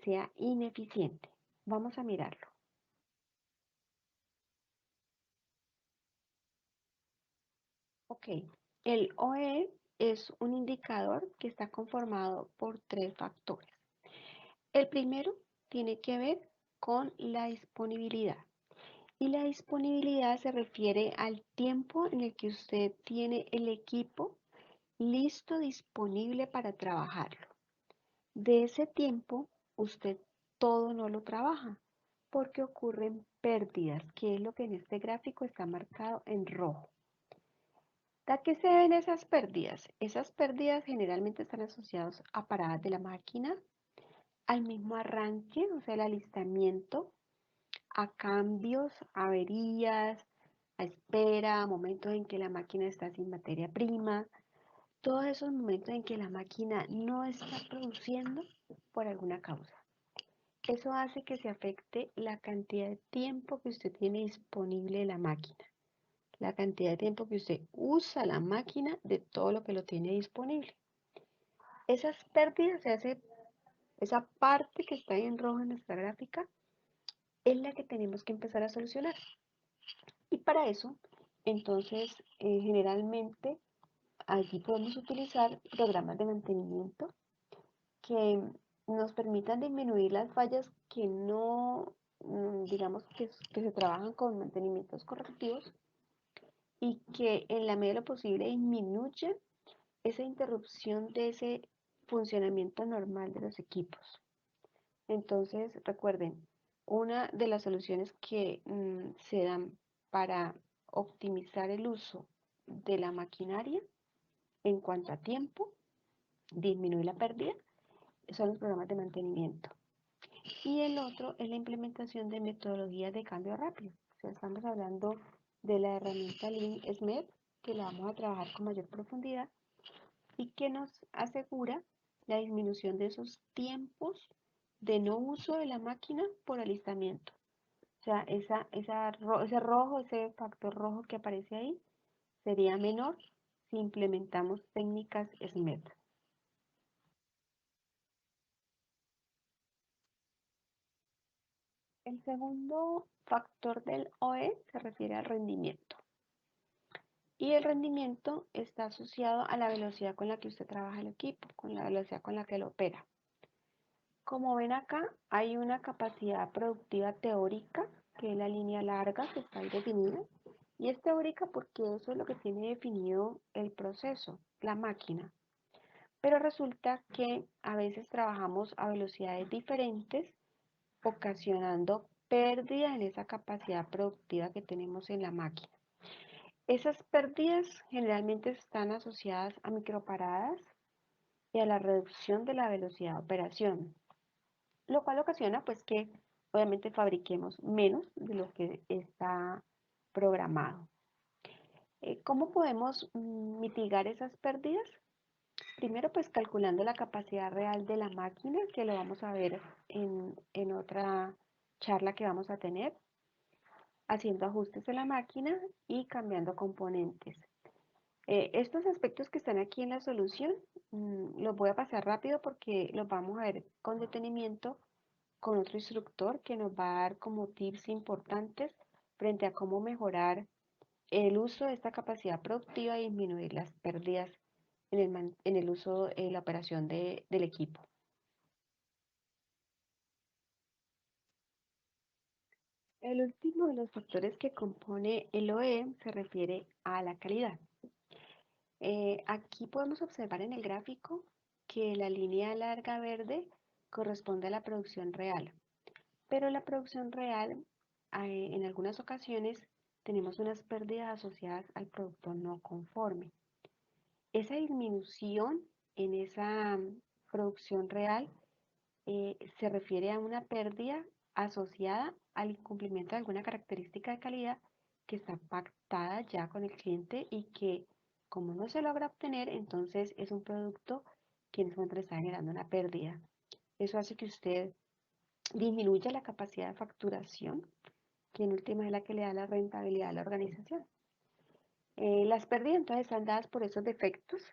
sea ineficiente. Vamos a mirarlo. Ok, el OE es un indicador que está conformado por 3 factores. El primero tiene que ver con la disponibilidad. Y la disponibilidad se refiere al tiempo en el que usted tiene el equipo listo, disponible para trabajarlo. De ese tiempo, usted todo no lo trabaja porque ocurren pérdidas, que es lo que en este gráfico está marcado en rojo. ¿A qué se deben esas pérdidas? Esas pérdidas generalmente están asociadas a paradas de la máquina, al mismo arranque, o sea, el alistamiento, a cambios, averías, a espera, a momentos en que la máquina está sin materia prima, todos esos momentos en que la máquina no está produciendo por alguna causa. Eso hace que se afecte la cantidad de tiempo que usted tiene disponible de la máquina, la cantidad de tiempo que usted usa la máquina de todo lo que lo tiene disponible. Esas pérdidas esa parte que está en rojo en nuestra gráfica, es la que tenemos que empezar a solucionar. Y para eso, entonces, generalmente allí podemos utilizar programas de mantenimiento que nos permitan disminuir las fallas que no, digamos, que se trabajan con mantenimientos correctivos y que en la medida de lo posible disminuyan esa interrupción de ese funcionamiento normal de los equipos. Entonces, recuerden, una de las soluciones que se dan para optimizar el uso de la maquinaria en cuanto a tiempo, disminuir la pérdida, son los programas de mantenimiento. Y el otro es la implementación de metodologías de cambio rápido. O sea, estamos hablando de la herramienta Lean SMED, que la vamos a trabajar con mayor profundidad y que nos asegura la disminución de esos tiempos de no uso de la máquina por alistamiento. O sea, ese rojo, ese factor rojo que aparece ahí, sería menor si implementamos técnicas SMED. El segundo factor del OE se refiere al rendimiento. Y el rendimiento está asociado a la velocidad con la que usted trabaja el equipo, con la velocidad con la que lo opera. Como ven acá, hay una capacidad productiva teórica, que es la línea larga que está ahí definida. Y es teórica porque eso es lo que tiene definido el proceso, la máquina. Pero resulta que a veces trabajamos a velocidades diferentes, ocasionando pérdidas en esa capacidad productiva que tenemos en la máquina. Esas pérdidas generalmente están asociadas a microparadas y a la reducción de la velocidad de operación, lo cual ocasiona pues que obviamente fabriquemos menos de lo que está programado. ¿Cómo podemos mitigar esas pérdidas? Primero pues calculando la capacidad real de la máquina, que lo vamos a ver en otra charla que vamos a tener, haciendo ajustes de la máquina y cambiando componentes. Estos aspectos que están aquí en la solución los voy a pasar rápido porque los vamos a ver con detenimiento con otro instructor que nos va a dar como tips importantes frente a cómo mejorar el uso de esta capacidad productiva y disminuir las pérdidas en el uso, en la operación del equipo. El último de los factores que compone el OE se refiere a la calidad. Aquí podemos observar en el gráfico que la línea larga verde corresponde a la producción real, pero la producción real en algunas ocasiones tenemos unas pérdidas asociadas al producto no conforme. Esa disminución en esa producción real se refiere a una pérdida asociada al incumplimiento de alguna característica de calidad que está pactada ya con el cliente y que como no se logra obtener, entonces es un producto que en su momento está generando una pérdida. Eso hace que usted disminuya la capacidad de facturación, que en última es la que le da la rentabilidad a la organización. Las pérdidas entonces están dadas por esos defectos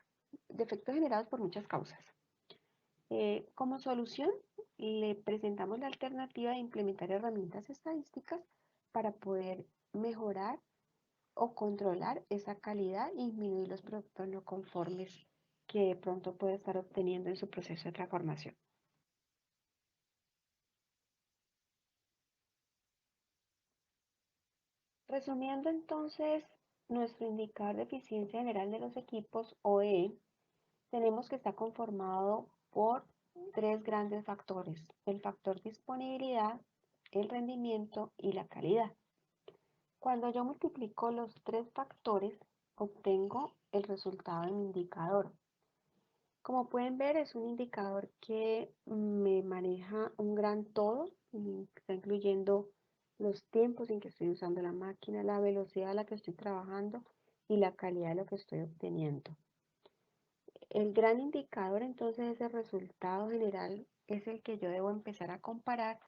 generados por muchas causas. Como solución, le presentamos la alternativa de implementar herramientas estadísticas para poder mejorar o controlar esa calidad y disminuir los productos no conformes que de pronto puede estar obteniendo en su proceso de transformación. Resumiendo entonces, nuestro indicador de eficiencia general de los equipos, OE, tenemos que está conformado por tres grandes factores: el factor disponibilidad, el rendimiento y la calidad. Cuando yo multiplico los tres factores, obtengo el resultado de mi indicador. Como pueden ver, es un indicador que me maneja un gran todo, y está incluyendo los tiempos en que estoy usando la máquina, la velocidad a la que estoy trabajando y la calidad de lo que estoy obteniendo. El gran indicador entonces, ese resultado general, es el que yo debo empezar a comparar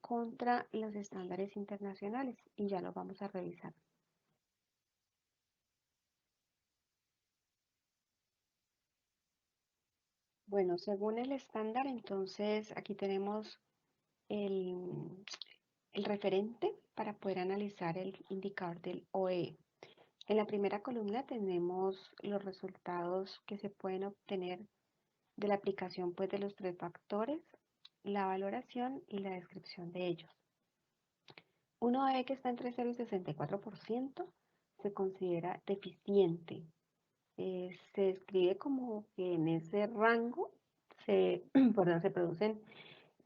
contra los estándares internacionales y ya lo vamos a revisar. Bueno, según el estándar, entonces aquí tenemos el, el referente para poder analizar el indicador del OE. En la primera columna tenemos los resultados que se pueden obtener de la aplicación pues, de los tres factores, la valoración y la descripción de ellos. Un OE que está entre 0 y 64% se considera deficiente. Se describe como que en ese rango se producen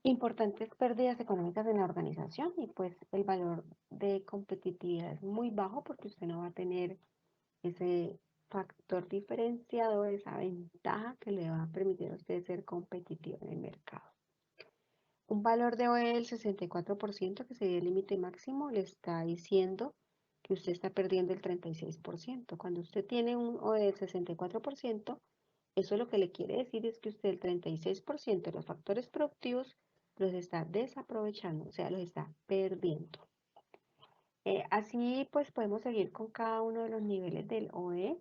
importantes pérdidas económicas en la organización y pues el valor de competitividad es muy bajo porque usted no va a tener ese factor diferenciador, esa ventaja que le va a permitir a usted ser competitivo en el mercado. Un valor de OE del 64%, que sería el límite máximo, le está diciendo que usted está perdiendo el 36%. Cuando usted tiene un OE del 64%, eso lo que le quiere decir es que usted el 36% de los factores productivos los está desaprovechando, o sea, los está perdiendo. Así pues podemos seguir con cada uno de los niveles del OE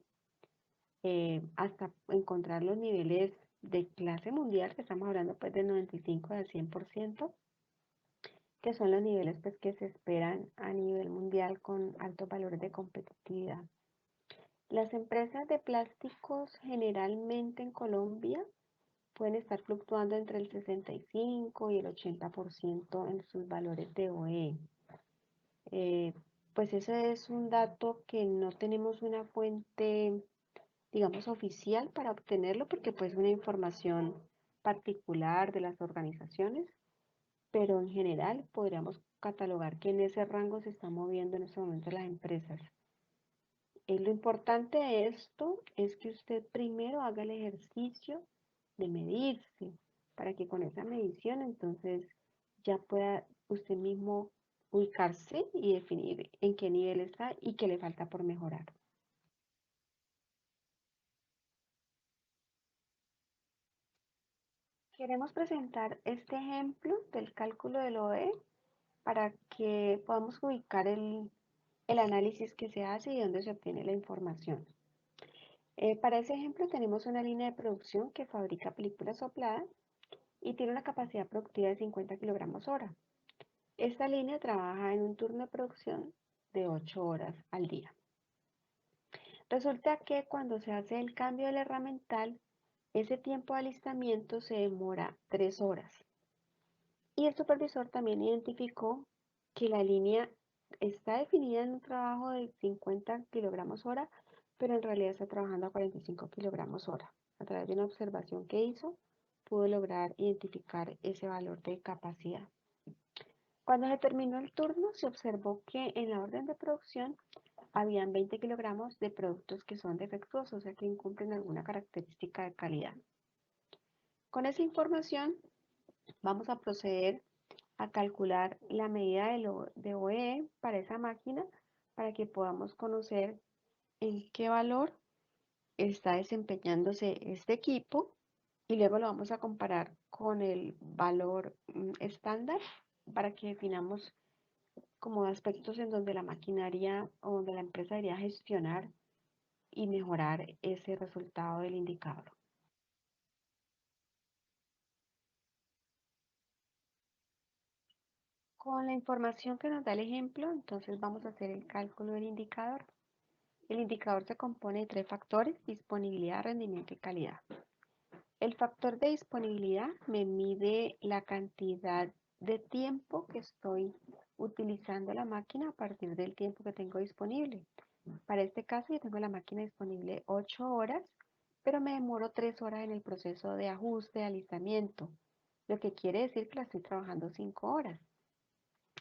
hasta encontrar los niveles de clase mundial, que estamos hablando pues del 95 al 100%, que son los niveles pues, que se esperan a nivel mundial con altos valores de competitividad. Las empresas de plásticos generalmente en Colombia pueden estar fluctuando entre el 65 y el 80% en sus valores de OE. Pues ese es un dato que no tenemos una fuente, digamos, oficial para obtenerlo, porque pues es una información particular de las organizaciones, pero en general podríamos catalogar que en ese rango se están moviendo en este momento las empresas. Lo importante de esto es que usted primero haga el ejercicio de medirse, para que con esa medición entonces ya pueda usted mismo ubicarse y definir en qué nivel está y qué le falta por mejorar. Queremos presentar este ejemplo del cálculo del OE para que podamos ubicar el análisis que se hace y dónde se obtiene la información. Para ese ejemplo tenemos una línea de producción que fabrica películas sopladas y tiene una capacidad productiva de 50 kilogramos hora. Esta línea trabaja en un turno de producción de 8 horas al día. Resulta que cuando se hace el cambio del herramental, ese tiempo de alistamiento se demora 3 horas. Y el supervisor también identificó que la línea está definida en un trabajo de 50 kilogramos hora, pero en realidad está trabajando a 45 kilogramos hora. A través de una observación que hizo, pudo lograr identificar ese valor de capacidad. Cuando se terminó el turno, se observó que en la orden de producción habían 20 kilogramos de productos que son defectuosos, o sea que incumplen alguna característica de calidad. Con esa información vamos a proceder a calcular la medida de OE para esa máquina para que podamos conocer en qué valor está desempeñándose este equipo y luego lo vamos a comparar con el valor estándar para que definamos como aspectos en donde la maquinaria o donde la empresa debería gestionar y mejorar ese resultado del indicador. Con la información que nos da el ejemplo, entonces vamos a hacer el cálculo del indicador. El indicador se compone de 3 factores: disponibilidad, rendimiento y calidad. El factor de disponibilidad me mide la cantidad de tiempo que estoy utilizando la máquina a partir del tiempo que tengo disponible. Para este caso yo tengo la máquina disponible 8 horas, pero me demoro 3 horas en el proceso de ajuste, de alistamiento, lo que quiere decir que la estoy trabajando 5 horas.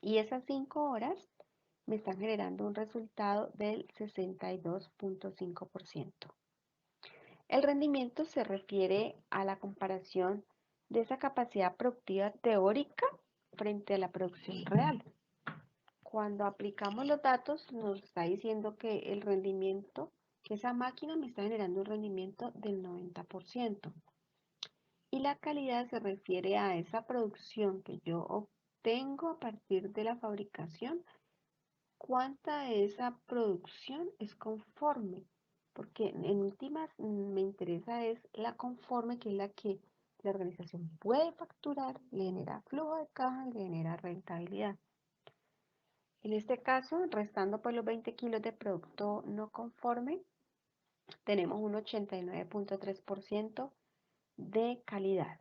Y esas 5 horas me están generando un resultado del 62.5%. El rendimiento se refiere a la comparación de esa capacidad productiva teórica frente a la producción real. Cuando aplicamos los datos nos está diciendo que el rendimiento, que esa máquina me está generando un rendimiento del 90%. Y la calidad se refiere a esa producción que yo obtengo a partir de la fabricación. ¿Cuánta de esa producción es conforme? Porque en últimas me interesa es la conforme, que es la que la organización puede facturar, le genera flujo de caja, le genera rentabilidad. En este caso, restando pues los 20 kilos de producto no conforme, tenemos un 89.3% de calidad.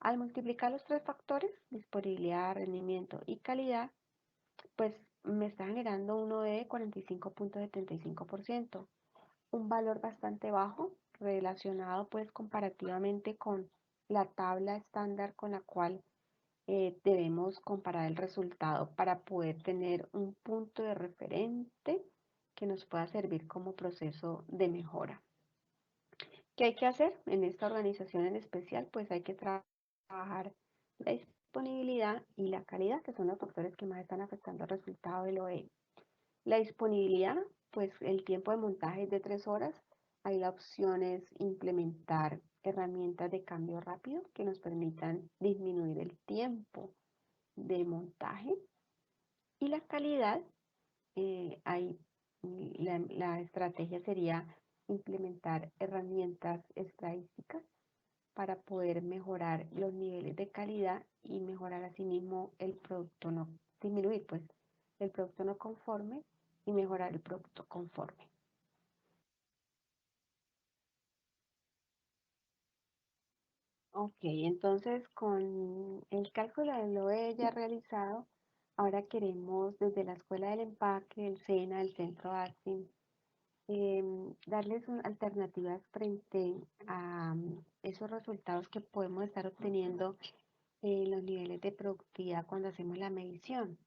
Al multiplicar los 3 factores, disponibilidad, rendimiento y calidad, pues me está generando uno de 45.75%, un valor bastante bajo relacionado pues comparativamente con la tabla estándar con la cual debemos comparar el resultado para poder tener un punto de referente que nos pueda servir como proceso de mejora. ¿Qué hay que hacer en esta organización en especial? Pues hay que trabajar la disponibilidad y la calidad, que son los factores que más están afectando el resultado del OE. La disponibilidad, pues el tiempo de montaje es de 3 horas. Ahí la opción es implementar herramientas de cambio rápido que nos permitan disminuir el tiempo de montaje. Y la calidad, ahí la estrategia sería implementar herramientas estadísticas para poder mejorar los niveles de calidad y mejorar asimismo el producto no, disminuir pues el producto no conforme y mejorar el producto conforme. Ok, entonces con el cálculo del OE ya realizado, ahora queremos desde la Escuela del Empaque, el SENA, el Centro ASIM, darles alternativas frente a esos resultados que podemos estar obteniendo en los niveles de productividad cuando hacemos la medición.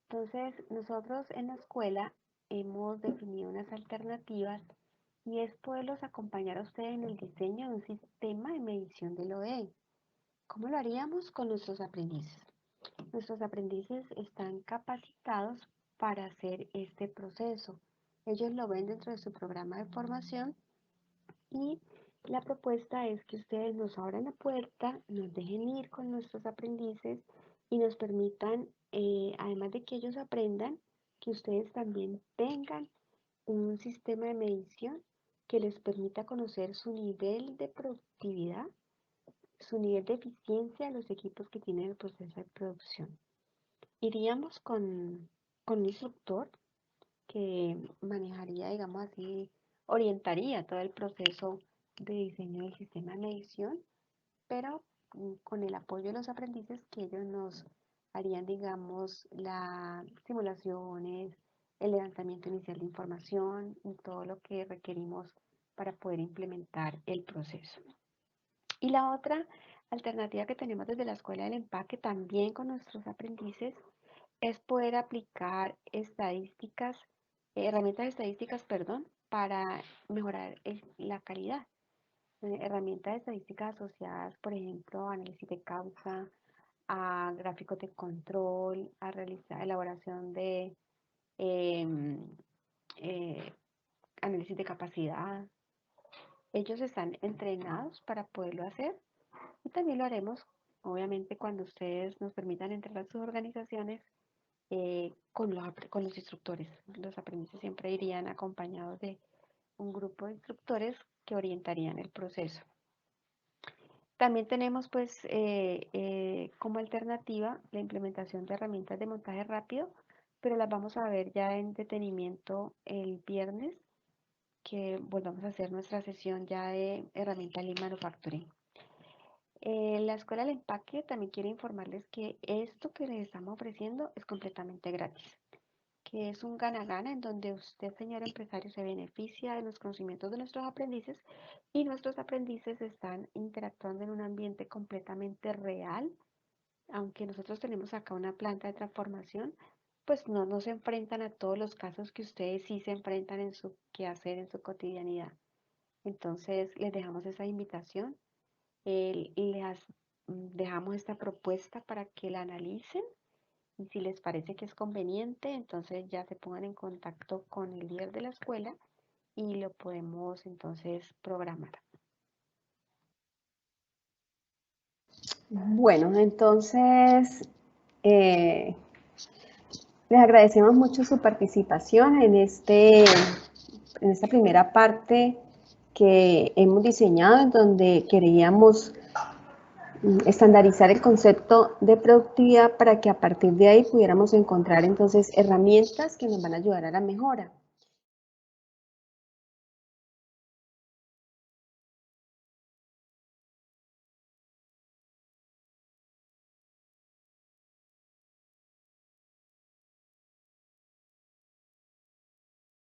Entonces, nosotros en la escuela hemos definido unas alternativas y es poderlos acompañar a ustedes en el diseño de un sistema de medición del OE. ¿Cómo lo haríamos con nuestros aprendices? Nuestros aprendices están capacitados para hacer este proceso. Ellos lo ven dentro de su programa de formación y la propuesta es que ustedes nos abran la puerta, nos dejen ir con nuestros aprendices y nos permitan, además de que ellos aprendan, que ustedes también tengan un sistema de medición que les permita conocer su nivel de productividad, su nivel de eficiencia de los equipos que tienen el proceso de producción. Iríamos con un instructor que manejaría, digamos así, orientaría todo el proceso de diseño del sistema de medición, pero con el apoyo de los aprendices que ellos nos harían, digamos, las simulaciones, el levantamiento inicial de información y todo lo que requerimos para poder implementar el proceso. Y la otra alternativa que tenemos desde la Escuela del Empaque, también con nuestros aprendices, es poder aplicar estadísticas, herramientas estadísticas, perdón, para mejorar la calidad. Herramientas estadísticas asociadas, por ejemplo, a análisis de causa, a gráficos de control, a realizar elaboración de em, eh, análisis de capacidad. Ellos están entrenados para poderlo hacer y también lo haremos, obviamente, cuando ustedes nos permitan entrenar sus organizaciones con los instructores. Los aprendices siempre irían acompañados de un grupo de instructores que orientarían el proceso. También tenemos pues como alternativa la implementación de herramientas de montaje rápido, pero las vamos a ver ya en detenimiento el viernes, que volvamos a hacer nuestra sesión ya de herramienta Lean Manufacturing. La Escuela del Empaque también quiere informarles que esto que les estamos ofreciendo es completamente gratis, que es un gana-gana en donde usted, señor empresario, se beneficia de los conocimientos de nuestros aprendices y nuestros aprendices están interactuando en un ambiente completamente real. Aunque nosotros tenemos acá una planta de transformación, pues no se enfrentan a todos los casos que ustedes sí se enfrentan en su quehacer, en su cotidianidad. Entonces, les dejamos esa invitación, les dejamos esta propuesta para que la analicen y si les parece que es conveniente, entonces ya se pongan en contacto con el líder de la escuela y lo podemos entonces programar. Bueno, entonces les agradecemos mucho su participación en esta primera parte que hemos diseñado, en donde queríamos estandarizar el concepto de productividad para que a partir de ahí pudiéramos encontrar entonces herramientas que nos van a ayudar a la mejora.